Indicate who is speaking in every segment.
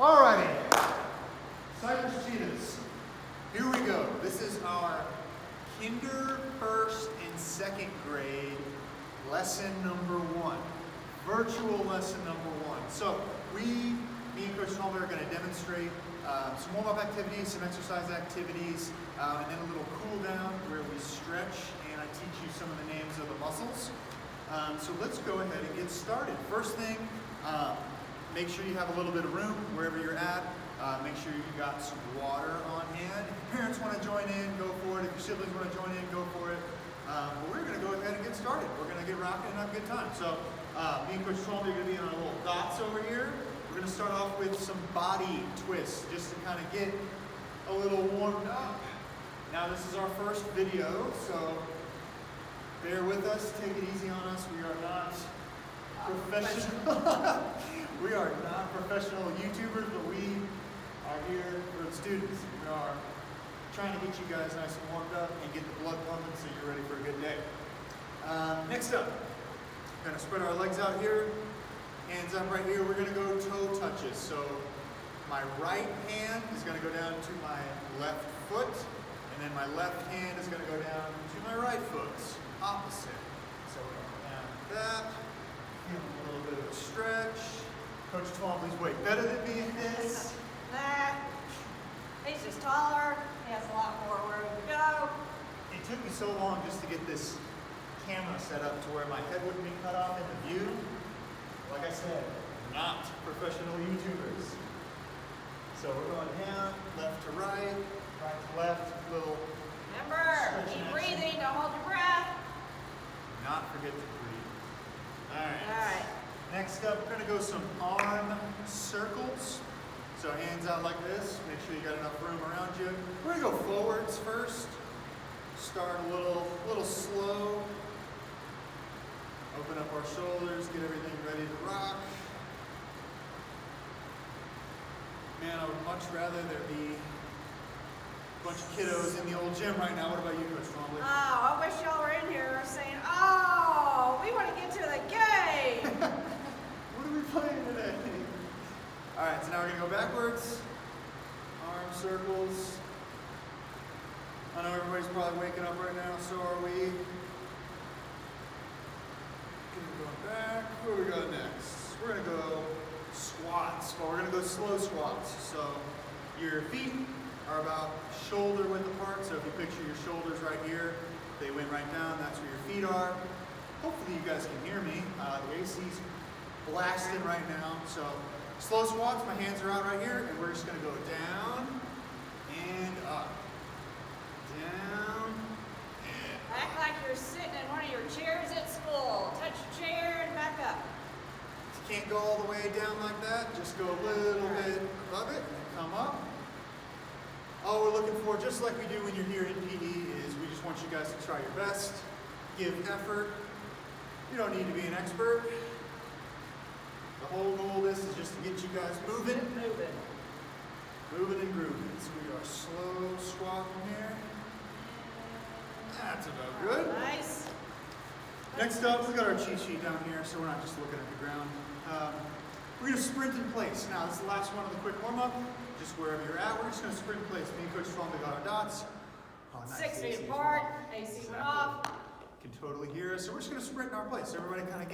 Speaker 1: Alrighty, Cypress cheetahs. Here we go. This is our kinder, first, and second grade lesson number 1. Virtual lesson number 1. So me and Coach Talbot are going to demonstrate some warm-up activities, some exercise activities, and then a little cool down where we stretch and I teach you some of the names of the muscles. So let's go ahead and get started. First thing, make sure you have a little bit of room wherever you're at. Make sure you got some water on hand. If your parents want to join in, go for it. If your siblings want to join in, go for it. But we're going to go ahead and get started. We're going to get rocking and have a good time. So me and Coach Talbot are going to be on our little dots over here. We're going to start off with some body twists just to kind of get a little warmed up. Now this is our first video, so bear with us. Take it easy on us. We are not professional. We are not professional YouTubers, but we are here for the students. We are trying to get you guys nice and warmed up and get the blood pumping so you're ready for a good day. Next up, we're going to spread our legs out here. Hands up right here. We're going to go toe touches. So my right hand is going to go down to my left foot, and then my left hand is going to go down to my right foot. Opposite. So we're going down like that. Give a little bit of a stretch. Coach Twombly's way better than me in this.
Speaker 2: Nah. He's just taller. He has a lot more room to go.
Speaker 1: It took me so long just to get this camera set up to where my head wouldn't be cut off in the view. Like I said, not professional YouTubers. So we're going down, left to right, right to left, little.
Speaker 2: Remember, keep breathing, don't hold your breath.
Speaker 1: Not forget to breathe. All
Speaker 2: right.
Speaker 1: Next up, we're going to go some arm circles. So hands out like this. Make sure you got enough room around you. We're going to go forwards first. Start a little slow. Open up our shoulders, get everything ready to rock. Man, I would much rather there be a bunch of kiddos in the old gym right now. What about you, Coach Twombly?
Speaker 2: Oh, I wish y'all were in here saying, oh, we want to get to the game.
Speaker 1: What are we playing today? All right, so now we're going to go backwards. Arm circles. I know everybody's probably waking up right now, so are we. Going back. Where we go next? We're going to go squats, but we're going to go slow squats. So your feet are about shoulder width apart. So if you picture your shoulders right here, they went right down. That's where your feet are. Hopefully you guys can hear me. The AC's blasting right now. So slow squats, my hands are out right here, and we're just going to go down and up. Down and
Speaker 2: Act like you're sitting in one of your chairs at school. Touch your chair and back up.
Speaker 1: you can't go all the way down like that. Just go a little bit above it and then come up. All we're looking for, just like we do when you're here in PE, is we just want you guys to try your best. Give effort. You don't need to be an expert. The whole goal of this is just to get you guys moving. Moving and grooving. So we are slow squatting here. That's about good.
Speaker 2: Nice.
Speaker 1: Next up, we got our cheat sheet down here, so we're not just looking at the ground. We're going to sprint in place. Now, this is the last one of the quick warm-up. Just wherever you're at, we're just going to sprint in place. Me and Coach Talbot got our dots. Oh, nice.
Speaker 2: 6 feet apart. AC went off.
Speaker 1: You can totally hear us. So we're just going to sprint in our place. Everybody kind of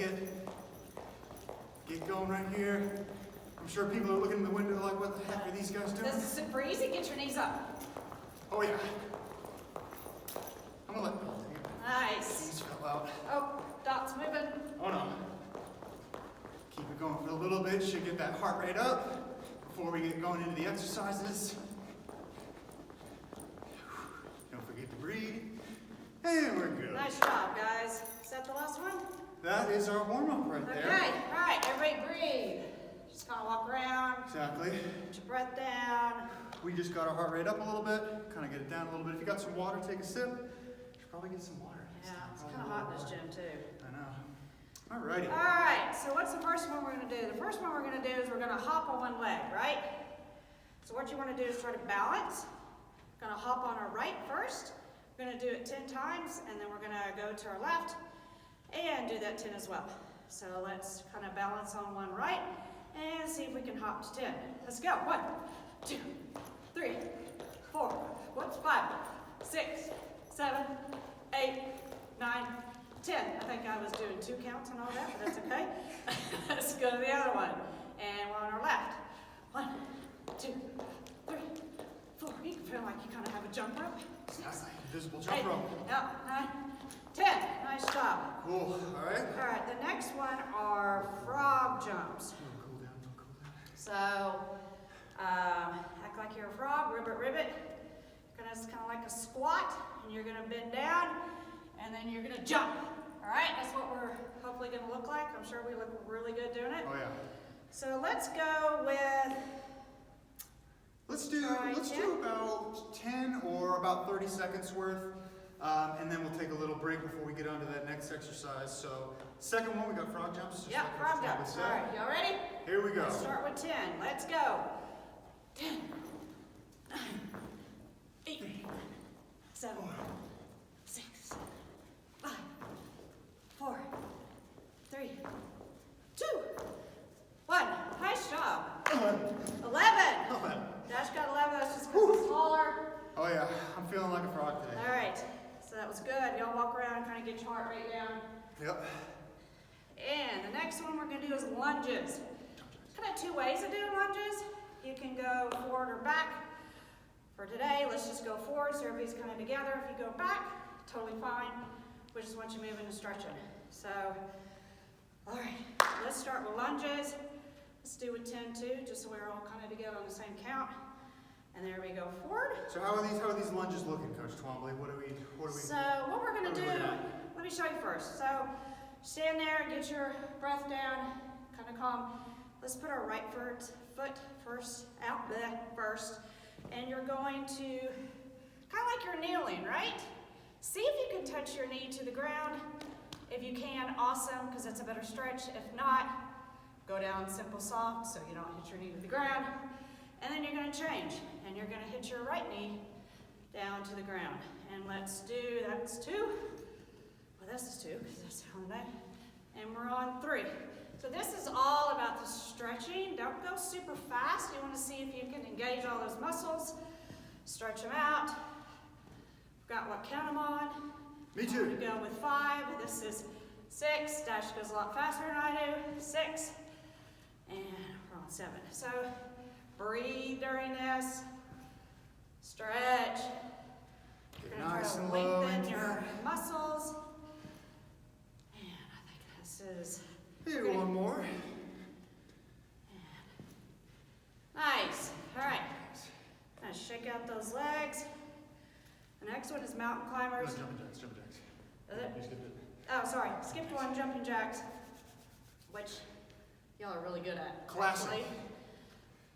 Speaker 1: get going right here. I'm sure people are looking in the window like, what the heck are these guys doing?
Speaker 2: This is super easy. Get your knees up.
Speaker 1: Oh, yeah. I'm going to let
Speaker 2: Nice.
Speaker 1: these fell out.
Speaker 2: Oh, dots moving.
Speaker 1: Oh, no. Keep it going for a little bit. Should get that heart rate up before we get going into the exercises. Don't forget to breathe. And we're good.
Speaker 2: Nice job, guys. Is that the last one?
Speaker 1: That is our warm-up right there.
Speaker 2: Okay, all right, everybody breathe. Just kind of walk around.
Speaker 1: Exactly.
Speaker 2: Put your breath down.
Speaker 1: We just got our heart rate up a little bit. Kind of get it down a little bit. If you got some water, take a sip. You should probably get some water.
Speaker 2: Yeah, it's kind of hot in this gym too.
Speaker 1: I know. Alrighty.
Speaker 2: All right, so what's the first one we're going to do? The first one we're going to do is we're going to hop on one leg, right? So what you want to do is try to balance. We're going to hop on our right first. We're going to do it 10 times, and then we're going to go to our left and do that 10 as well. So let's kind of balance on one right And see if we can hop to 10. Let's go. 1, 2, 3, 4, whoops, 5, 6, 7, 8, 9, 10. I think I was doing 2 counts and all that, but that's okay. Let's go to the other one. And we're on our left. 1, 2, 3, 4. You can feel like you kind of have a jump rope. 6,
Speaker 1: Invisible jump
Speaker 2: 8,
Speaker 1: rope.
Speaker 2: 9, 10. Nice job.
Speaker 1: Cool. All right.
Speaker 2: All right, the next one are frog jumps.
Speaker 1: Cool down, cool down.
Speaker 2: So, act like you're a frog, ribbit, ribbit. It's kind of like a squat, and you're gonna bend down, and then you're gonna jump. All right, that's what we're hopefully gonna look like. I'm sure we look really good doing it.
Speaker 1: Oh yeah.
Speaker 2: So let's go with.
Speaker 1: Let's do about 10 or about 30 seconds worth, and then we'll take a little break before we get on to that next exercise. So second one, we got frog jumps.
Speaker 2: Yeah, frog jumps. All right, y'all ready?
Speaker 1: Here we go.
Speaker 2: Let's start with 10. Let's go. 10, 9, 8, 7, 6, 5, 4, 3, 2, 1. Nice job. 11. Dash got 11. That's just because it's taller.
Speaker 1: Oh yeah, I'm feeling like a frog today.
Speaker 2: All right. So that was good. Y'all walk around and kind of get your heart rate down.
Speaker 1: Yep.
Speaker 2: And the next one we're going to do is lunges. Kind of 2 ways of doing lunges. You can go forward or back. For today, let's just go forward so everybody's kind of together. If you go back, totally fine. We just want you moving and stretching. So, all right, let's start with lunges. Let's do with 10 too, just so we're all kind of together on the same count. And there we go, forward.
Speaker 1: So how are these lunges looking, Coach Twombly? What are we?
Speaker 2: So what we're gonna do, let me show you first. So stand there, get your breath down, kind of calm. Let's put our right foot first, out there first. And you're going to, kind of like you're kneeling, right? See if you can touch your knee to the ground. If you can, awesome, because that's a better stretch. If not, go down simple soft so you don't hit your knee to the ground. And then you're going to change, and you're going to hit your right knee down to the ground. And let's do, that's 2. Well, this is 2, because that's on that. And we're on 3. So this is all about the stretching. Don't go super fast. You want to see if you can engage all those muscles. Stretch them out. Forgot what count I'm on.
Speaker 1: Me too.
Speaker 2: I'm going to go with 5. This is 6. Dash goes a lot faster than I do. 6. And we're on 7. So breathe during this. Stretch. You're going to
Speaker 1: Nice
Speaker 2: try to
Speaker 1: and low
Speaker 2: lengthen
Speaker 1: and
Speaker 2: your muscles. And I think this is...
Speaker 1: Here, one more.
Speaker 2: Nice. All right. Now shake out those legs. The next one is mountain climbers.
Speaker 1: No, jumping jacks, jumping jacks.
Speaker 2: Is it?
Speaker 1: You skipped it.
Speaker 2: Oh, sorry. Skipped one, jumping jacks, which y'all are really good at.
Speaker 1: Classic.
Speaker 2: Actually.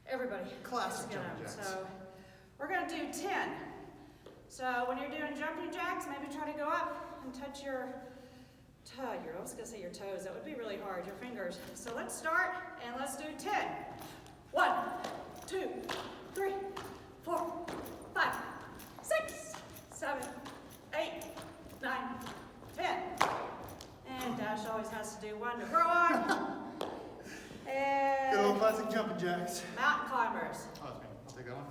Speaker 2: Everybody.
Speaker 1: Classic
Speaker 2: is good
Speaker 1: jumping
Speaker 2: at them.
Speaker 1: jacks.
Speaker 2: So we're going to do 10. So when you're doing jumping jacks, maybe try to go up and touch your I was going to say your toes. That would be really hard, your fingers. So let's start, and let's do 10. 1, 2, 3, 4, 5, 6, 7, 8, 9, 10. And Dash always has to do 1 to grow on. And
Speaker 1: Good old classic jumping jacks.
Speaker 2: mountain climbers.
Speaker 1: Oh, that's me. I'll take that one.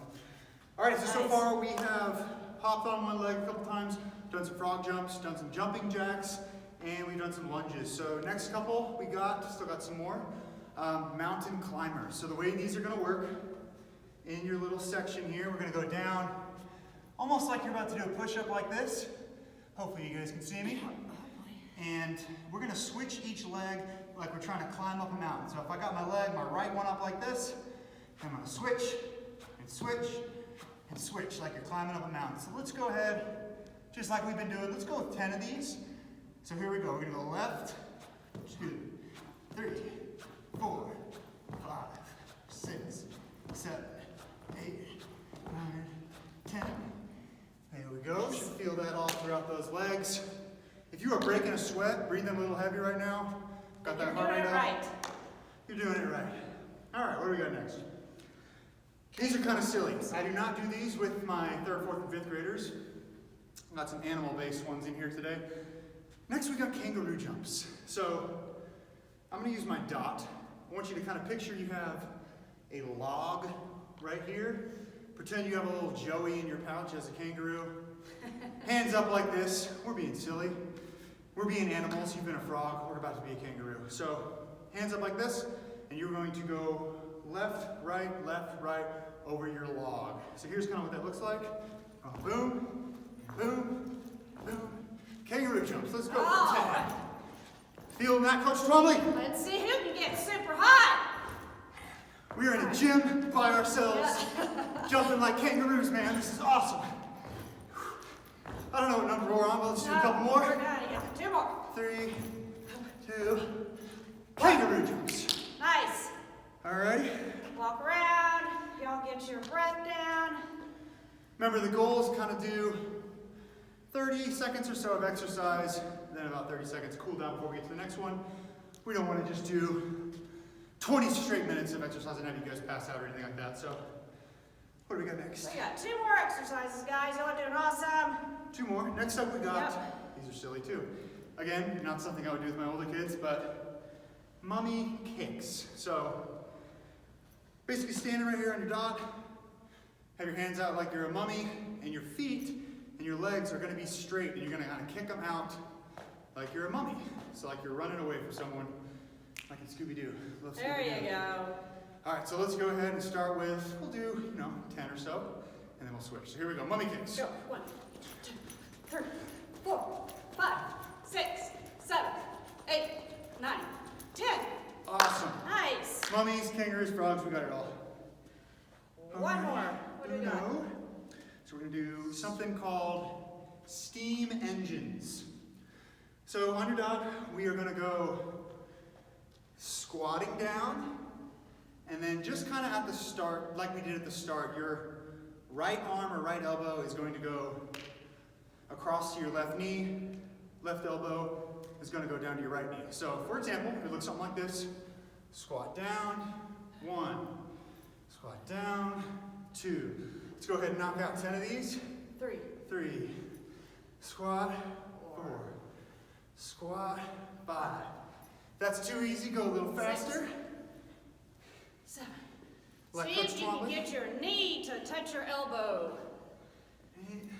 Speaker 1: All right, so far we have hopped on one leg a couple times, done some frog jumps, done some jumping jacks, and we've done some lunges. So next couple still got some more, mountain climbers. So the way these are gonna work, in your little section here, we're gonna go down, almost like you're about to do a push-up like this. Hopefully you guys can see me. And we're gonna switch each leg like we're trying to climb up a mountain. So if I got my right one up like this, I'm gonna switch, and switch, and switch like you're climbing up a mountain. So let's go ahead, just like we've been doing, let's go with 10 of these. So here we go, we're gonna go left, 2, 3, 4, 5, 6, 7, 8, 9, 10. There we go, should feel that all throughout those legs. If you are breaking a sweat, breathing a little heavy right now, got that heart rate up.
Speaker 2: Right.
Speaker 1: You're doing it right. All right, what do we got next? These are kind of silly. I do not do these with my 3rd, 4th, and 5th graders. I've got some animal-based ones in here today. Next, we got kangaroo jumps. So I'm gonna use my dot, I want you to kind of picture you have a log right here. Pretend you have a little Joey in your pouch as a kangaroo. Hands up like this. We're being silly. We're being animals. You've been a frog. We're about to be a kangaroo. So hands up like this, and you're going to go left, right, over your log. So here's kind of what that looks like. Boom, boom, boom. Kangaroo jumps. Let's go for 10. Feeling that, Coach Twombly?
Speaker 2: Let's see who can get super high.
Speaker 1: We are in a gym by ourselves, jumping like kangaroos, man. This is awesome. I don't know what number we're on, but let's do a couple more.
Speaker 2: We're done. You got 2 more.
Speaker 1: 3, 2, kangaroo jumps.
Speaker 2: Nice.
Speaker 1: All right.
Speaker 2: Walk around. Y'all get your breath down.
Speaker 1: Remember, the goal is kind of do 30 seconds or so of exercise, then about 30 seconds cool down before we get to the next one. We don't want to just do 20 straight minutes of exercise and have you guys pass out or anything like that. So, what do we got next?
Speaker 2: We got 2 more exercises, guys. Y'all are doing awesome.
Speaker 1: 2 more. Next up, we got, these are silly too. Again, not something I would do with my older kids, but mummy kicks. So, basically standing right here on your dot, have your hands out like you're a mummy, and your feet and your legs are going to be straight, and you're going to kind of kick them out like you're a mummy. So like you're running away from someone, like in Scooby-Doo.
Speaker 2: There you go.
Speaker 1: All right, so let's go ahead and start with, we'll do, 10 or so, and then we'll switch. So here we go, mummy kicks.
Speaker 2: Go. 1, 2, 3, 4, 5, 6, 7, 8, 9, 10.
Speaker 1: Awesome.
Speaker 2: Nice.
Speaker 1: Mummies, kangaroos, frogs, we got it all.
Speaker 2: One more. What do we got?
Speaker 1: So we're going to do something called steam engines. So on your dot, we are going to go squatting down, and then just kind of at the start, like we did at the start, your right arm or right elbow is going to go across to your left knee, left elbow is going to go down to your right knee. So for example, it looks something like this. Squat down, 1, squat down, 2. Let's go ahead and knock out 10 of these. 3, squat, 4, squat, 5. That's too easy, go a little faster.
Speaker 2: 7.
Speaker 1: Like
Speaker 2: See
Speaker 1: Coach
Speaker 2: if you can
Speaker 1: Twombly.
Speaker 2: get your knee to touch your elbow.
Speaker 1: 8,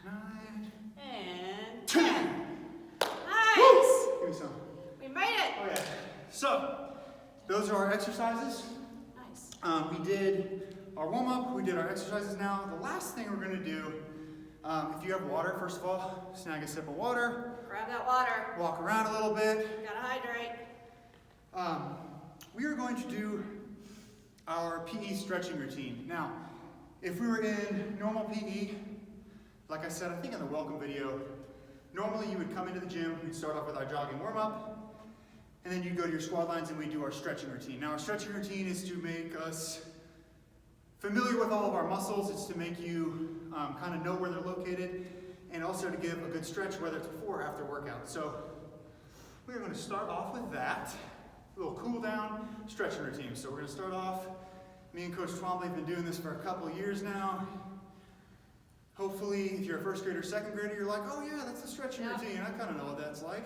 Speaker 1: 9,
Speaker 2: And
Speaker 1: 10.
Speaker 2: 10.
Speaker 1: Woo!
Speaker 2: Nice.
Speaker 1: Give me some.
Speaker 2: We made it.
Speaker 1: Oh yeah. So, those are our exercises.
Speaker 2: Nice.
Speaker 1: We did our warm-up, we did our exercises now. The last thing we're going to do, if you have water, first of all, snag a sip of water.
Speaker 2: Grab that water.
Speaker 1: Walk around a little bit.
Speaker 2: Gotta hydrate.
Speaker 1: We are going to do our PE stretching routine. Now, if we were in normal PE, like I said, I think in the welcome video, normally you would come into the gym, we'd start off with our jogging warm-up, and then you'd go to your squat lines and we do our stretching routine. Now, our stretching routine is to make us familiar with all of our muscles. It's to make you kind of know where they're located, and also to give a good stretch, whether it's before or after workout. So we're going to start off with that, a little cool down stretching routine. So we're going to start off, me and Coach Twombly have been doing this for a couple of years now. Hopefully, if you're a first grader or second grader, you're like, oh yeah, that's the stretching routine. I kind of know what that's like.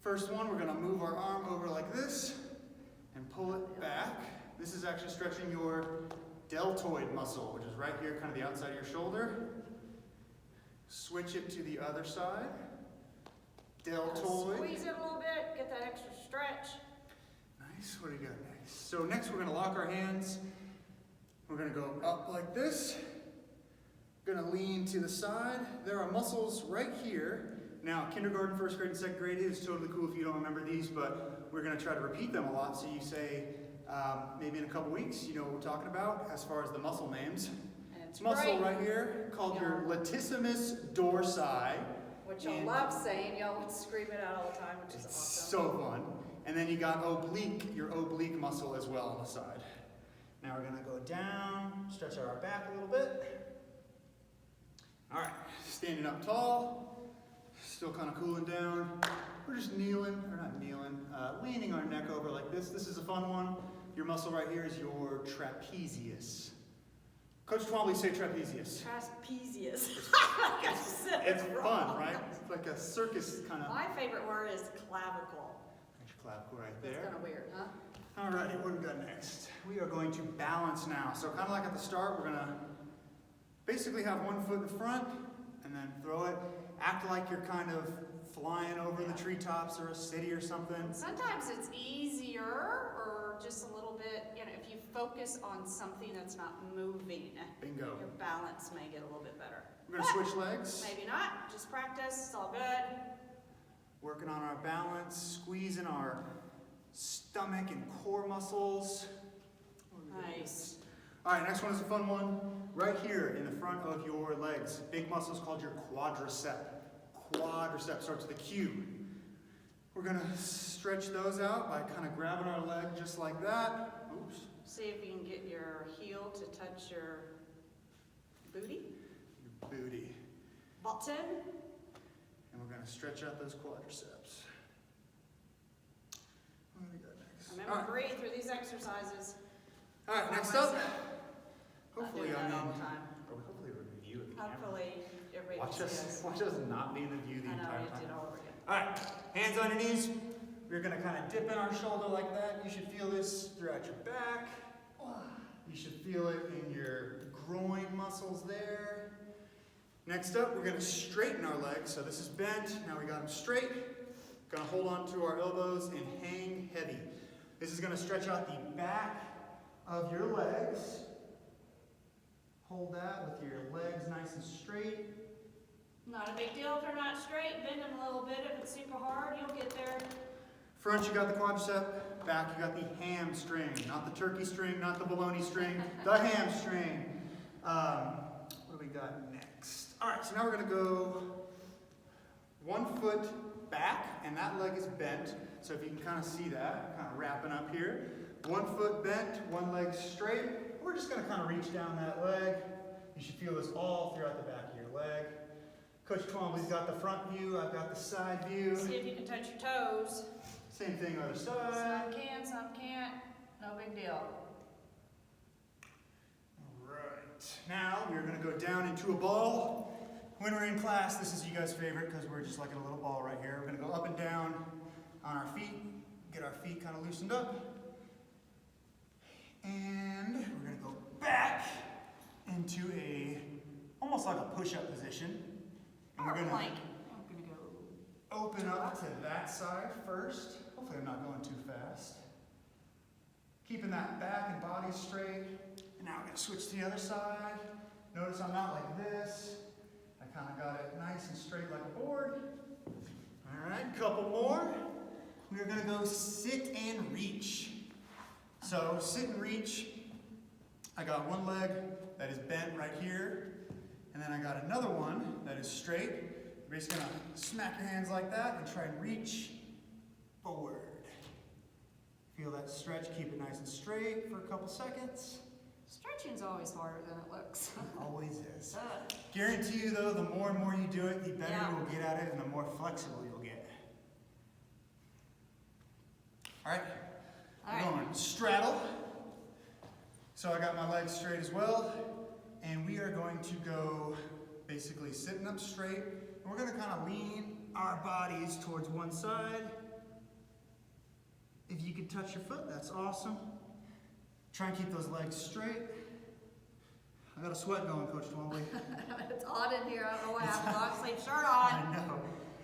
Speaker 1: First one, we're going to move our arm over like this and pull it back. This is actually stretching your deltoid muscle, which is right here, kind of the outside of your shoulder. Switch it to the other side. Deltoid.
Speaker 2: Squeeze it a little bit, get that extra stretch.
Speaker 1: Nice. What do you got next? So next we're going to lock our hands. We're going to go up like this. Going to lean to the side. There are muscles right here. Now, kindergarten, first grade, and second grade is totally cool if you don't remember these, but we're going to try to repeat them a lot. So you say, maybe in a couple weeks, you know what we're talking about as far as the muscle names.
Speaker 2: And it's
Speaker 1: Muscle right here called your latissimus dorsi.
Speaker 2: Which I love saying. Y'all would scream it out all the time, which is
Speaker 1: It's
Speaker 2: awesome.
Speaker 1: so fun. And then you got oblique, your oblique muscle as well on the side. Now we're going to go down, stretch out our back a little bit. All right, standing up tall, still kind of cooling down. We're just kneeling, or not kneeling, leaning our neck over like this. This is a fun one. Your muscle right here is your trapezius. Coach Twombly, say trapezius.
Speaker 2: Trapezius.
Speaker 1: It's fun, right? It's like a circus kind of.
Speaker 2: My favorite word is clavicle.
Speaker 1: clavicle right
Speaker 2: That's
Speaker 1: there.
Speaker 2: kind of weird, huh?
Speaker 1: Alrighty, what do we got next? We are going to balance now. So kind of like at the start, we're gonna basically have one foot in front and then throw it. Act like you're kind of flying over the treetops or a city or something.
Speaker 2: Sometimes it's easier or just a little bit, you know, if you focus on something that's not moving,
Speaker 1: Bingo.
Speaker 2: your balance may get a little bit better.
Speaker 1: We're gonna switch legs.
Speaker 2: Maybe not, just practice, it's all good.
Speaker 1: Working on our balance, squeezing our stomach and core muscles.
Speaker 2: Nice.
Speaker 1: All right, next one is a fun one. Right here in the front of your legs. Big muscle is called your quadricep. Quadricep starts with a Q. We're gonna stretch those out by kind of grabbing our leg just like that. Oops.
Speaker 2: See if you can get your heel to touch your booty.
Speaker 1: Your booty.
Speaker 2: Button.
Speaker 1: And we're gonna stretch out those quadriceps. What do we got next?
Speaker 2: Remember, breathe through these exercises.
Speaker 1: All right,
Speaker 2: Not
Speaker 1: next up.
Speaker 2: myself.
Speaker 1: Hopefully
Speaker 2: Not
Speaker 1: I'm
Speaker 2: doing
Speaker 1: in.
Speaker 2: that all the time.
Speaker 1: Hopefully we're in view of the camera.
Speaker 2: Hopefully, everybody
Speaker 1: Watch
Speaker 2: can
Speaker 1: us,
Speaker 2: see us.
Speaker 1: watch us not be in the view the
Speaker 2: I know,
Speaker 1: entire
Speaker 2: you
Speaker 1: time.
Speaker 2: did all over again.
Speaker 1: All right, hands on your knees. We're gonna kind of dip in our shoulder like that. You should feel this throughout your back. You should feel it in your groin muscles there. Next up, we're gonna straighten our legs. So this is bent, now we got them straight. Gonna hold on to our elbows and hang heavy. This is gonna stretch out the back of your legs. Hold that with your legs nice and straight.
Speaker 2: Not a big deal if they're not straight. Bend them a little bit. If it's super hard, you'll get there.
Speaker 1: Front, you got the quadricep. Back, you got the hamstring. Not the turkey string, not the bologna string, the hamstring. What do we got next? All right, so now we're gonna go 1 foot back, and that leg is bent. So if you can kind of see that, kind of wrapping up here. 1 foot bent, one leg straight. We're just gonna kind of reach down that leg. You should feel this all throughout the back of your leg. Coach Twombly's got the front view, I've got the side view.
Speaker 2: See if you can touch your toes.
Speaker 1: Same thing other side.
Speaker 2: Some can, some can't. No big deal.
Speaker 1: Alright, now we're going to go down into a ball. When we're in class, this is you guys' favorite because we're just like in a little ball right here. We're going to go up and down on our feet, get our feet kind of loosened up. And we're going to go back into almost like a push-up position. And we're going to open up to that side first. Hopefully I'm not going too fast. Keeping that back and body straight. And now we're going to switch to the other side. Notice I'm not like this. I kind of got it nice and straight like a board. All right, couple more. We're going to go sit and reach. So sit and reach. I got one leg that is bent right here. And then I got another one that is straight. You're just going to smack your hands like that and try and reach forward. Feel that stretch, keep it nice and straight for a couple seconds.
Speaker 2: Stretching's always harder than it looks.
Speaker 1: Always is. Guarantee you though, the more and more you do it, the better you'll get at it and the more flexible you'll get. All right, we're going straddle. So I got my legs straight as well. And we are going to go basically sitting up straight. And we're going to kind of lean our bodies towards one side. If you could touch your foot, that's awesome. Try and keep those legs straight. I got a sweat going, Coach Twombly.
Speaker 2: It's hot in here. I don't know what happened. Long sleeve shirt
Speaker 1: I
Speaker 2: on.
Speaker 1: know.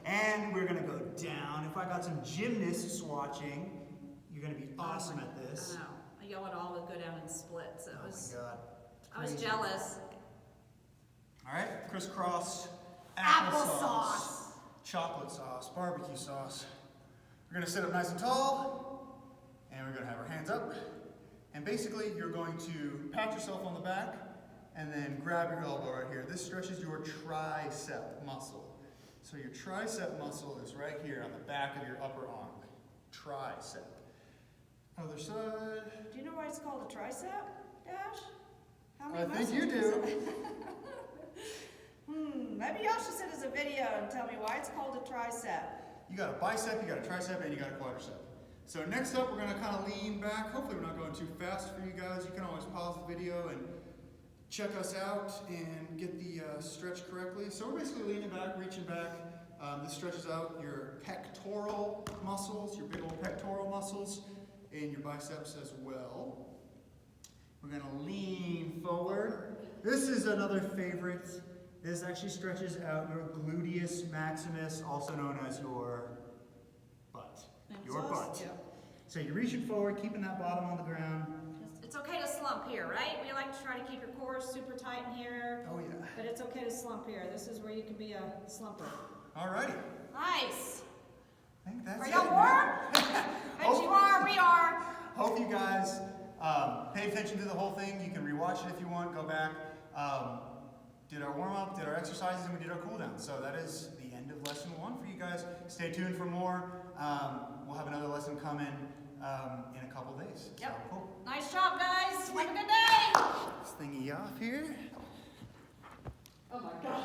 Speaker 1: And we're going to go down. If I got some gymnasts watching, you're going to be awesome at this.
Speaker 2: I know. I yell at all to go down and split. So it was,
Speaker 1: Oh my God.
Speaker 2: I was
Speaker 1: Crazy.
Speaker 2: jealous.
Speaker 1: All right, crisscross,
Speaker 2: Applesauce.
Speaker 1: chocolate sauce, barbecue sauce. We're gonna sit up nice and tall, and we're gonna have our hands up. And basically, you're going to pat yourself on the back, and then grab your elbow right here. This stretches your tricep muscle. So your tricep muscle is right here on the back of your upper arm. Tricep. Other side.
Speaker 2: Do you know why it's called a tricep, Dash? How
Speaker 1: I think
Speaker 2: muscles
Speaker 1: you
Speaker 2: is
Speaker 1: do.
Speaker 2: it? Maybe y'all should send us a video and tell me why it's called a tricep.
Speaker 1: You got a bicep, you got a tricep, and you got a quadricep. So next up, we're gonna kind of lean back. Hopefully we're not going too fast for you guys. You can always pause the video and check us out and get the stretch correctly. So we're basically leaning back, reaching back. This stretches out your pectoral muscles, your big old pectoral muscles, and your biceps as well. We're gonna lean forward. This is another favorite. This actually stretches out your gluteus maximus, also known as your butt. Your butt.
Speaker 2: Yeah.
Speaker 1: So you're reaching forward, keeping that bottom on the ground.
Speaker 2: It's okay to slump here, right? We like to try to keep your core super tight in here.
Speaker 1: Oh yeah.
Speaker 2: But it's okay to slump here. This is where you can be a slumper.
Speaker 1: Alrighty.
Speaker 2: Nice.
Speaker 1: I think that's
Speaker 2: Are
Speaker 1: it.
Speaker 2: y'all warm? Bet you are, we are.
Speaker 1: Hope you guys pay attention to the whole thing. You can rewatch it if you want, go back. Did our warm-up, did our exercises, and we did our cool-down. So that is the end of lesson 1 for you guys. Stay tuned for more. We'll have another lesson coming in a couple days.
Speaker 2: Yep.
Speaker 1: So, cool.
Speaker 2: Nice job, guys. Have a good day.
Speaker 1: This thingy off here.
Speaker 2: Oh my God.